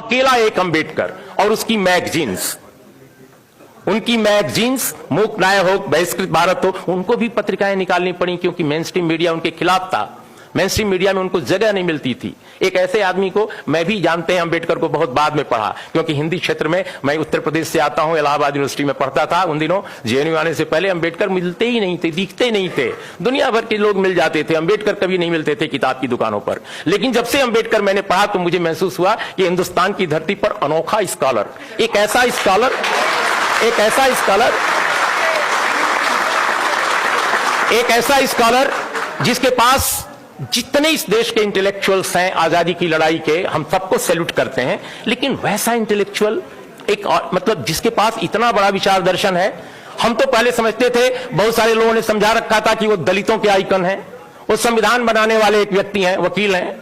अकेला एक अंबेडकर और उसकी मैगजीन्स, उनकी मैगजीन्स मूक न्याय हो, बहिष्कृत भारत हो, उनको भी पत्रिकाएं निकालनी पड़ी क्योंकि मेन स्ट्रीम मीडिया उनके खिलाफ था। मेन स्ट्रीम मीडिया में उनको जगह नहीं मिलती थी। एक ऐसे आदमी को मैं भी जानते हैं, अंबेडकर को बहुत बाद में पढ़ा, क्योंकि हिंदी क्षेत्र में मैं उत्तर प्रदेश से आता हूं, इलाहाबाद यूनिवर्सिटी में पढ़ता था। उन दिनों जेएनयू आने से पहले अंबेडकर मिलते ही नहीं थे, दिखते नहीं थे। दुनिया भर के लोग मिल जाते थे, अंबेडकर कभी नहीं मिलते थे किताब की दुकानों पर। लेकिन जब से अंबेडकर मैंने पढ़ा तो मुझे महसूस हुआ कि हिंदुस्तान की धरती पर अनोखा स्कॉलर, एक ऐसा स्कॉलर जिसके पास जितने इस देश के इंटेलेक्चुअल्स हैं आजादी की लड़ाई के, हम सबको सैल्यूट करते हैं, लेकिन वैसा इंटेलेक्चुअल एक मतलब जिसके पास इतना बड़ा विचार दर्शन है। हम तो पहले समझते थे, बहुत सारे लोगों ने समझा रखा था कि वो दलितों के आइकन हैं, वो संविधान बनाने वाले एक व्यक्ति हैं, वकील हैं।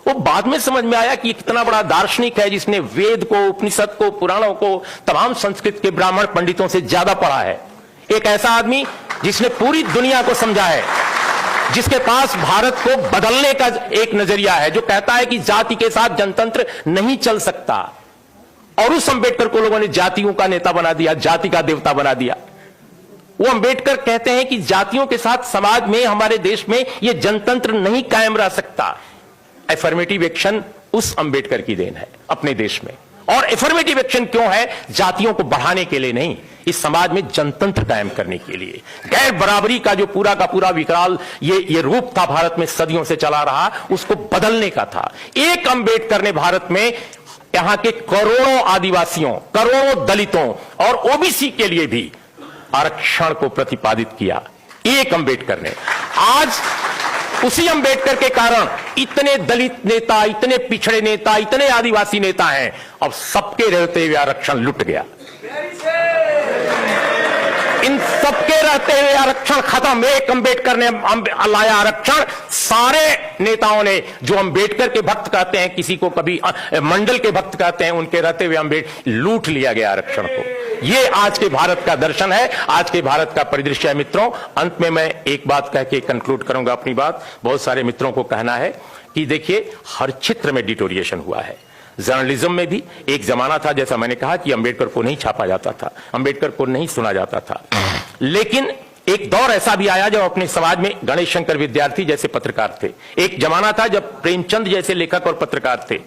वो बाद में समझ में आया कि कितना बड़ा दार्शनिक है जिसने वेद को, उपनिषद को, पुराणों को, तमाम संस्कृत के ब्राह्मण पंडितों से ज्यादा पढ़ा है। एक ऐसा आदमी जिसने पूरी दुनिया को समझा है, जिसके पास भारत को बदलने का एक नजरिया है, जो कहता है कि जाति के साथ जनतंत्र नहीं चल सकता। और उस अंबेडकर को लोगों ने जातियों का नेता बना दिया, जाति का देवता बना दिया। वो अंबेडकर कहते हैं कि जातियों के साथ समाज में, हमारे देश में यह जनतंत्र नहीं कायम रह सकता। एफर्मेटिव एक्शन उस अंबेडकर की देन है अपने देश में। और एफर्मेटिव एक्शन क्यों है? जातियों को बढ़ाने के लिए नहीं, इस समाज में जनतंत्र कायम करने के लिए। गैर बराबरी का जो पूरा का पूरा विकराल ये रूप था भारत में सदियों से चला रहा, उसको बदलने का था। एक अंबेडकर ने भारत में यहां के करोड़ों आदिवासियों, करोड़ों दलितों और ओबीसी के लिए भी आरक्षण को प्रतिपादित किया। एक अंबेडकर ने। आज उसी अंबेडकर के कारण इतने दलित नेता, इतने पिछड़े नेता, इतने आदिवासी नेता हैं। अब सबके रहते हुए आरक्षण लुट गया। इन सबके रहते हुए आरक्षण खत्म। एक अंबेडकर ने लाया आरक्षण। सारे नेताओं ने, जो अंबेडकर के भक्त कहते हैं, किसी को कभी मंडल के भक्त कहते हैं, उनके रहते हुए अंबेडकर लूट लिया गया आरक्षण को। ये आज के भारत का दर्शन है, आज के भारत का परिदृश्य है। मित्रों, अंत में मैं एक बात कह के कंक्लूड करूंगा अपनी बात। बहुत सारे मित्रों को कहना है कि देखिए, हर क्षेत्र में डिटोरिएशन हुआ है। जर्नलिज्म में भी एक जमाना था, जैसा मैंने कहा, कि अंबेडकर को नहीं छापा जाता था, अंबेडकर को नहीं सुना जाता था। लेकिन एक दौर ऐसा भी आया जब अपने समाज में गणेश शंकर विद्यार्थी जैसे पत्रकार थे। एक जमाना था जब प्रेमचंद जैसे लेखक और पत्रकार थे।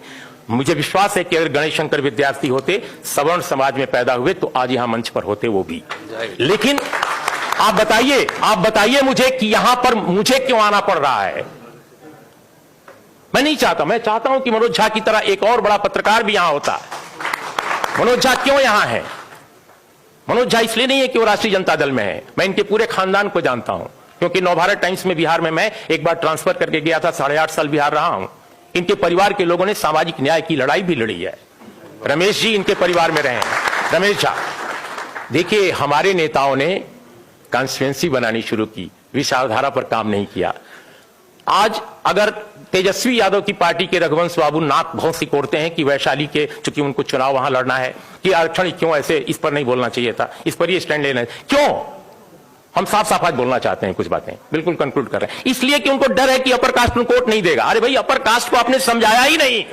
मुझे विश्वास है कि अगर गणेश शंकर विद्यार्थी होते, सवर्ण समाज में पैदा हुए, तो आज यहां मंच पर होते वो भी। लेकिन आप बताइए मुझे कि यहां पर मुझे क्यों आना पड़ रहा है? मैं नहीं चाहता। मैं चाहता हूं कि मनोज झा की तरह एक और बड़ा पत्रकार भी यहां होता। मनोज झा क्यों यहां है? मनोज झा इसलिए नहीं है कि वो राष्ट्रीय जनता दल में है। मैं इनके पूरे खानदान को जानता हूं, क्योंकि नवभारत टाइम्स में बिहार में मैं एक बार ट्रांसफर करके गया था। 8.5 साल बिहार रहा हूं। इनके परिवार के लोगों ने सामाजिक न्याय की लड़ाई भी लड़ी है। रमेश जी इनके परिवार में रहे हैं। रमेश झा, देखिए, हमारे नेताओं ने कॉन्स्टिट्यूएंसी बनानी शुरू की, विचारधारा पर काम नहीं किया। आज अगर तेजस्वी यादव की पार्टी के रघुवंश बाबू नाक बहुत सिकोड़ते हैं कि वैशाली के, चूंकि उनको चुनाव वहां लड़ना है, कि आरक्षण क्यों ऐसे, इस पर नहीं बोलना चाहिए था, इस पर ये स्टैंड लेना है, क्यों? हम साफ साफ आज बोलना चाहते हैं कुछ बातें, बिल्कुल कंक्लूड कर रहे हैं। इसलिए कि उनको डर है कि अपर कास्ट को कोर्ट नहीं देगा। अरे भाई, अपर कास्ट को आपने समझाया ही नहीं,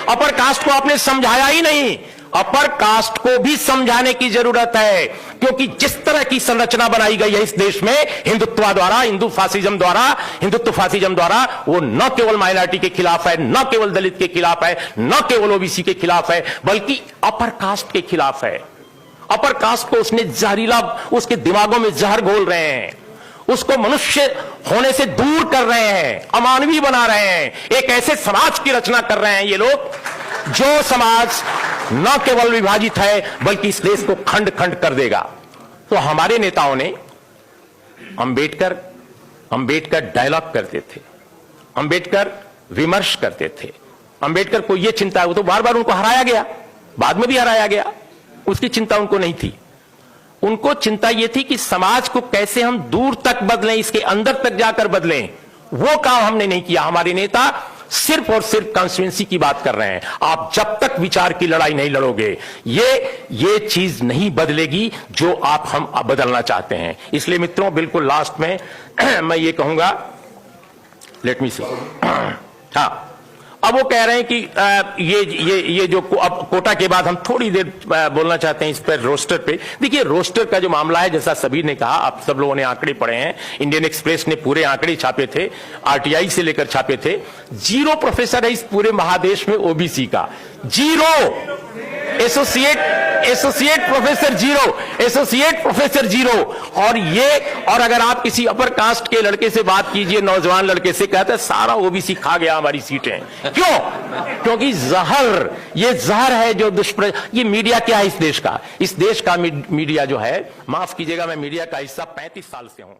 अपर कास्ट को आपने समझाया ही नहीं। अपर कास्ट को भी समझाने की जरूरत है, क्योंकि जिस तरह की संरचना बनाई गई है इस देश में हिंदुत्व द्वारा, हिंदुत्व फासिज्म द्वारा, वो न केवल माइनॉरिटी के खिलाफ है, न केवल दलित के खिलाफ है, न केवल ओबीसी के खिलाफ है, बल्कि अपर कास्ट के खिलाफ है। अपर कास्ट को उसने जहरीला, उसके दिमागों में जहर घोल रहे हैं, उसको मनुष्य होने से दूर कर रहे हैं, अमानवीय बना रहे हैं। एक ऐसे समाज की रचना कर रहे हैं ये लोग, जो समाज न केवल विभाजित है, बल्कि इस देश को खंड खंड कर देगा। तो हमारे नेताओं ने अंबेडकर डायलॉग करते थे, अंबेडकर विमर्श करते थे। अंबेडकर को यह चिंता, वो तो बार बार उनको हराया गया, बाद में भी हराया गया, उसकी चिंता उनको नहीं थी। उनको चिंता यह थी कि समाज को कैसे हम दूर तक बदलें, इसके अंदर तक जाकर बदलें। वो काम हमने नहीं किया। हमारे नेता सिर्फ और सिर्फ कॉन्स्टिट्यूएंसी की बात कर रहे हैं। आप जब तक विचार की लड़ाई नहीं लड़ोगे, ये चीज नहीं बदलेगी जो हम बदलना चाहते हैं। इसलिए मित्रों, बिल्कुल लास्ट में मैं ये कहूंगा, लेट मी सी, हाँ, अब वो कह रहे हैं कि ये जो अब कोटा के बाद हम थोड़ी देर बोलना चाहते हैं इस पर रोस्टर पे। देखिए रोस्टर का जो मामला है, जैसा सभी ने कहा, आप सब लोगों ने आंकड़े पढ़े हैं, इंडियन एक्सप्रेस ने पूरे आंकड़े छापे थे, आरटीआई से लेकर छापे थे। 0 प्रोफेसर है इस पूरे महादेश में ओबीसी का, 0 एसोसिएट प्रोफेसर 0, एसोसिएट प्रोफेसर 0। और अगर आप किसी अपर कास्ट के लड़के से बात कीजिए, नौजवान लड़के से, कहते हैं सारा ओबीसी खा गया हमारी सीटें। क्यों? क्योंकि ये जहर है जो ये मीडिया क्या है इस देश का? इस देश का मीडिया जो है, माफ कीजिएगा मैं मीडिया का हिस्सा 35 साल से हूं।